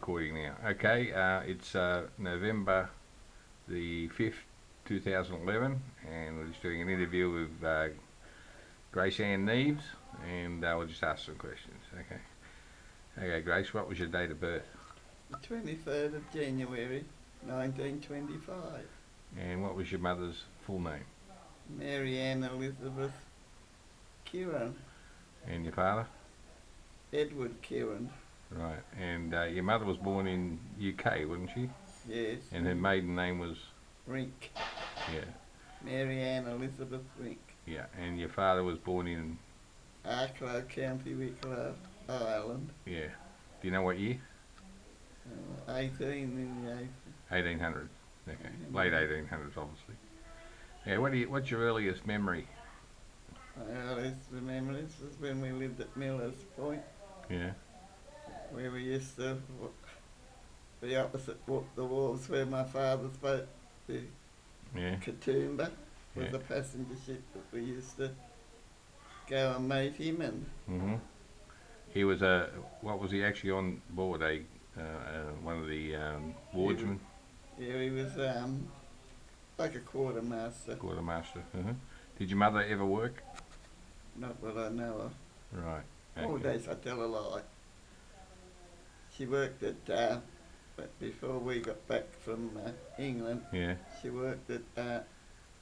recording now. Okay, it's November the 5th, 2011, and we're just doing an interview with Grace Ann Neaves, and we'll just ask some questions. Okay, Grace, what was your date of birth? The 23rd of January 1925. And what was your mother's full name? Mary Ann Elizabeth Kieran. And your father? Edward Kieran. Right, and your mother was born in UK, wasn't she? Yes. And her maiden name was? Rink. Yeah. Mary Ann Elizabeth Rink. Yeah, and your father was born in? Arklow, County Wicklow, Ireland. Yeah. Do you know what year? 18 in the 1800. Okay, late 1800s, obviously. Yeah, what's your earliest memory? My earliest memories was when we lived at Miller's Point. Yeah. Where we used to the opposite the wharves where my father's boat, the Katoomba, was the passenger ship that we used to go and meet him in. Mhm. He was what was he actually on board? One of the wardsmen. He was like a quartermaster. Quartermaster. Did your mother ever work? Not what I know of. Right. Okay. All days I tell a lie. She worked at, but before we got back from England, she worked at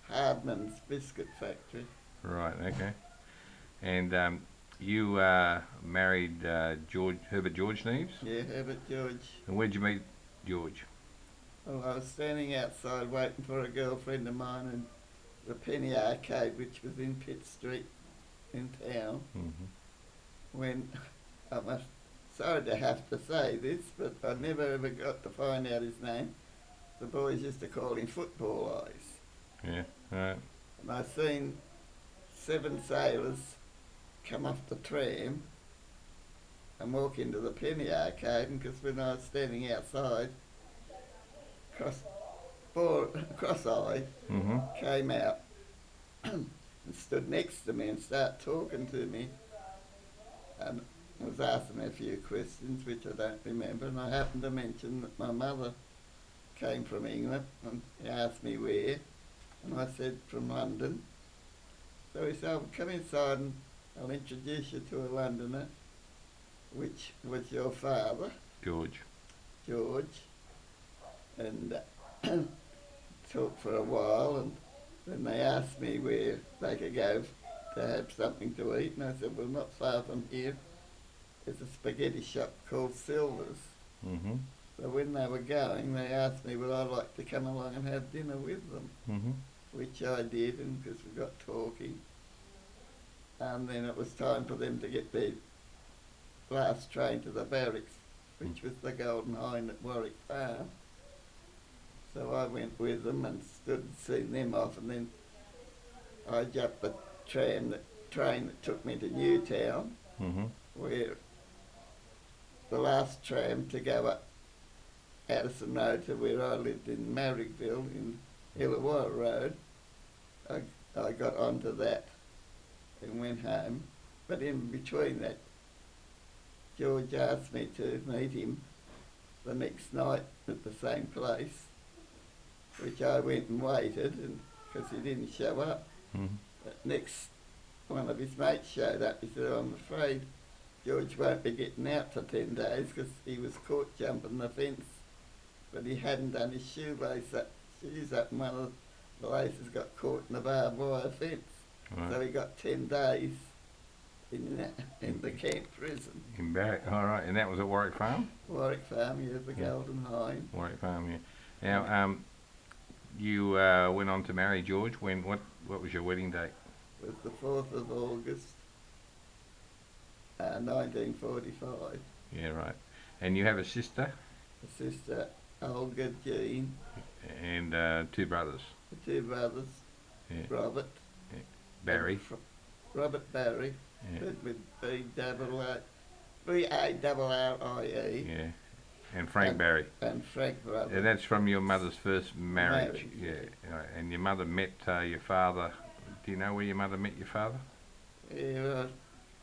Hardman's biscuit factory. Right. Okay. And you married Herbert George Neaves? Yeah, Herbert George. And where'd you meet George? Well, I was standing outside waiting for a girlfriend of mine in the Penny Arcade, which was in Pitt Street in town, when sorry to have to say this, but I never ever got to find out his name. The boys used to call him Football Eyes. Yeah, right. And I seen 7 sailors come off the tram and walk into the Penny Arcade, and because when I was standing outside, cross-eyed, came out and stood next to me and started talking to me, and was asking me a few questions which I don't remember, and I happened to mention that my mother came from England, and he asked me where, and I said from London. So he said, "Well, come inside and I'll introduce you to a Londoner," which was your father, George. And talked for a while, and then they asked me where they could go to have something to eat, and I said, "Well, not far from here there's a spaghetti shop called Silver's." So when they were going, they asked me would I like to come along and have dinner with them, which I did, and because we got talking. And then it was time for them to get their last train to the barracks, which was the Golden Hind at Warwick Farm. So I went with them and stood and seen them off, and then I jumped the train that took me to Newtown, where the last tram to go up Addison Road to where I lived in Marrickville in Illawarra Road. I got onto that and went home. But in between that, George asked me to meet him the next night at the same place, which I went and waited, and because he didn't show up. But next, one of his mates showed up. He said, "I'm afraid George won't be getting out for 10 days because he was caught jumping the fence, but he hadn't done his shoes up, and one of the laces got caught in the barbed wire fence." Right. So he got 10 days in the camp prison. In Barrack, all right, and that was at Warwick Farm? Warwick Farm, yeah, the Golden Hind. Warwick Farm, yeah. Now, you went on to marry George. What was your wedding date? It was the 4th of August, 1945. Yeah, right. And you have a sister? A sister, Olga Jean. And 2 brothers? The 2 brothers, Robert. Barry. Robert Barry, with B-A-R-R-I-E. Yeah. And Frank Barry. And Frank Brother. And that's from your mother's first marriage. Yeah. Right. And your mother met your father. Do you know where your mother met your father? Yeah,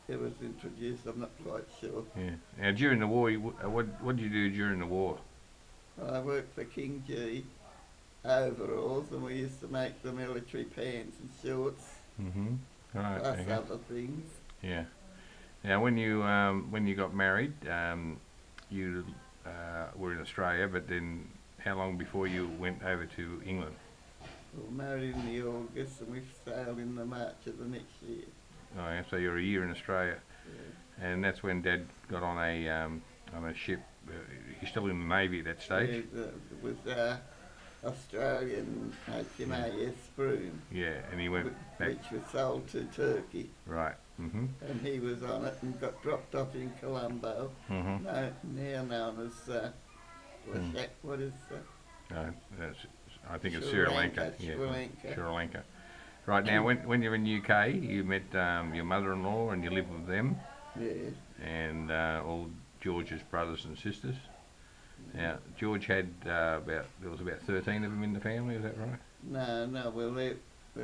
it was introduced. I'm not quite sure. Yeah. Now during the war, what did you do during the war? I worked for King G overalls, and we used to make the military pants and shorts, Mm-hmm. Right. plus Okay. other things. Yeah. Now when you got married, you were in Australia, but then how long before you went over to England? We were married in the August, and we sailed in the March of the next year. Oh, yeah, so you're a year in Australia, Yeah. and that's when Dad got on a ship. He's still in the Navy at that stage. Yeah, it was Australian Yeah. HMAS Broome, Yeah, and he went back. which was sold to Turkey, Right. Mhm. and he was on it and got dropped off in Colombo, Mhm. now known as Mm. what is That's, I think it's Sri Sri Lanka. Lanka, Yeah. Sri Lanka. Sri Lanka. Right now, when you're in UK, you met your mother-in-law and you lived with them, Yes. and all George's brothers and sisters. Now, George had there was about 13 of them in the family. Is that right? No, well, there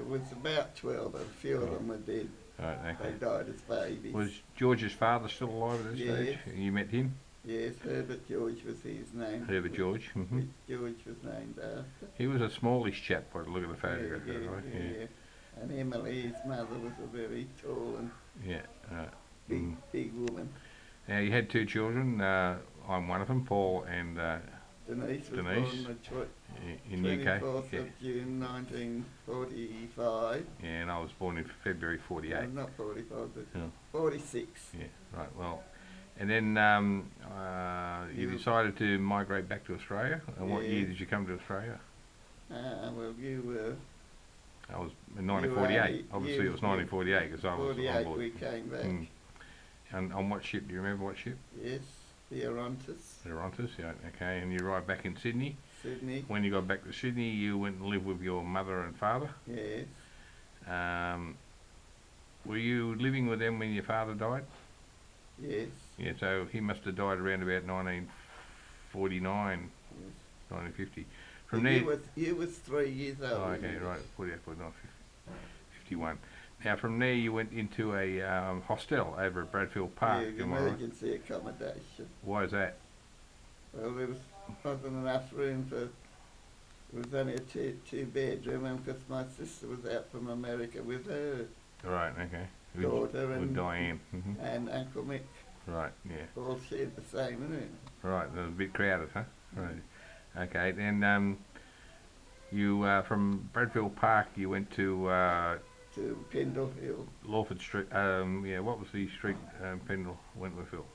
was about 12, a few of them were dead. Right. They Okay. died as babies. Was George's father still alive at this stage? Yes. You met him, Yes, Herbert George was his name. Herbert George. Hmm. Which George was named after. He was a smallish chap. By the look at the photograph, Yeah, right? yeah. And Emily, his mother, was a very tall and Yeah. Right. big woman. Now you had two children. I'm one of them, Paul and Denise was Denise. born In the UK. 24th Yeah. of June 1945. Yeah, and I was born in February '48. Not 45, but Yeah. 46. Yeah. Right. Well, and then you decided to migrate back to Australia. And what year Yeah. did you come to Australia? Well, you were I was in 1948. You- Obviously, it was 1948 because I was on 48, board. we came back. Mm. And on what ship? Do you remember what ship? Yes, the Orontes, The Orontes. Yeah. Okay. And you arrived back in Sydney. Sydney. When you got back to Sydney, you went and lived with your mother and father. Yes. Were you living with them when your father died? Yes. Yeah, so he must have died around about 1949, Yes. 1950. From there, You was 3 years old. oh, okay, right, 48, 49, 51. Now from there you went into a hostel over at Bradfield Park. Yeah, Am I right? emergency accommodation. Why is that? Well, there wasn't enough room for. It was only a two bedroom, and because my sister was out from America with her Right, okay. daughter With and Diane. and Uncle Mick, Right, yeah. all shared the same room. Right, it was a bit crowded, huh? Right. Okay, then you from Bradfield Park you went to To Pendle Hill. Lawford Street. Yeah, what was the street? Pendle, Wentworth Hill.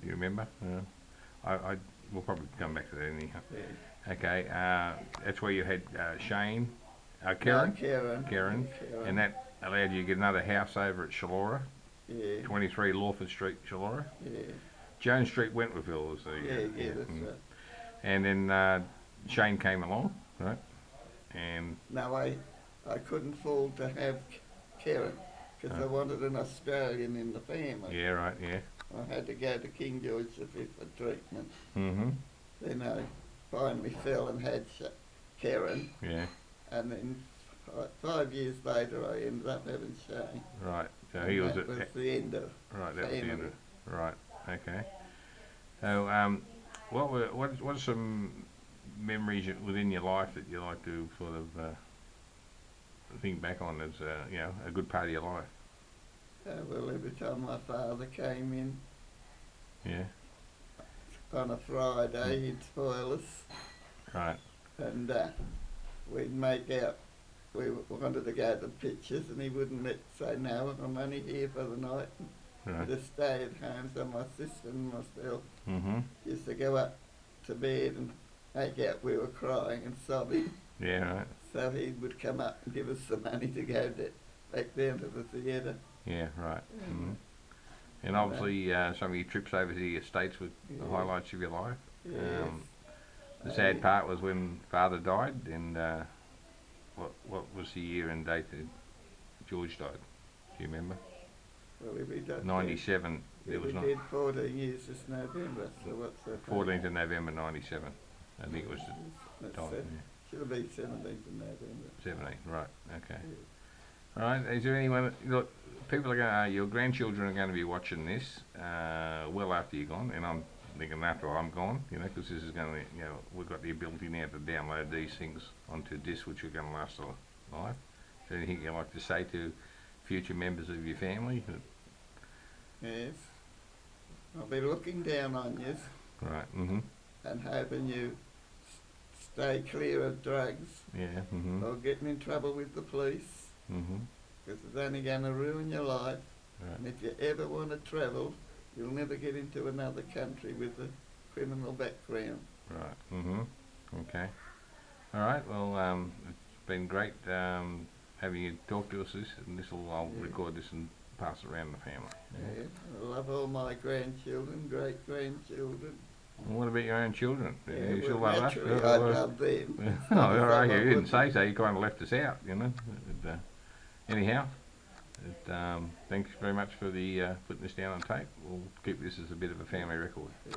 Do you remember? We'll probably come back to that anyhow. Yeah. Okay, that's where you had Shane, Karen, No, Karen. Karen, and that allowed you to get another house over at Shallora, Yeah. 23 Lawford Street, Shallora. Yeah. Jones Street, Wentworthville was the. Yeah, that's right. And then Shane came along, right? And No, I couldn't afford to have Karen because I wanted an Australian in the family. yeah, right, yeah. I had to go to King George V for treatment. Mm-hmm. Then I finally fell and had Karen, Yeah, and then 5 years later I ended up having Shane. right. So And he was that was the end of right. That was the end family. of it. Right. Okay. So what are some memories within your life that you like to sort of think back on as a good part of your life? Well, every time my father came in Yeah. on a Friday, he'd spoil us, Right. and we'd make out we wanted to go to pictures, and he wouldn't say no. I'm only here for the night. Right. To stay at home, so my sister and myself Mm-hmm. used to go up to bed and make out we were crying and sobbing. Yeah. Right. So he would come up and give us some money to go back down to the theatre. Yeah. Right. Mm-hmm. And obviously, some of your trips over to the estates were the Yeah. highlights of your life. Yes. The sad part was when Father died, and what was the year and date that George died? Do you remember? Well, if we done 97. There was we not did 14 years this November, so what's that? 14th of November 97. I think it was the That's time. Should have been 17th of November. 17. Right. Okay. All right. Is there anyone? Look, people are going. Your grandchildren are going to be watching this well after you're gone, and I'm thinking after I'm gone. You know, because this is going to. You know, we've got the ability now to download these things onto discs, which are going to last a life. Is there anything you'd like to say to future members of your family? Yes. I'll be looking down on you Right. Mm-hmm. and hoping you stay clear of drugs Yeah. Mm-hmm. or getting in trouble with the police, Mm-hmm. because it's only going to ruin your life. Right. And if you ever want to travel, you'll never get into another country with a criminal background. Right. Mm-hmm. Okay. All right. Well, it's been great having you talk to us. I'll Yeah. record this and pass it around the family. Yeah. I love all my grandchildren, great grandchildren. And what about your own children? Yeah, You still well, love us? naturally, I love them. Oh, all right. You I didn't wouldn't. say so. You kind of left us out. You know. Anyhow, thanks very much for the putting this down on tape. We'll keep this as a bit of a family record. Yeah.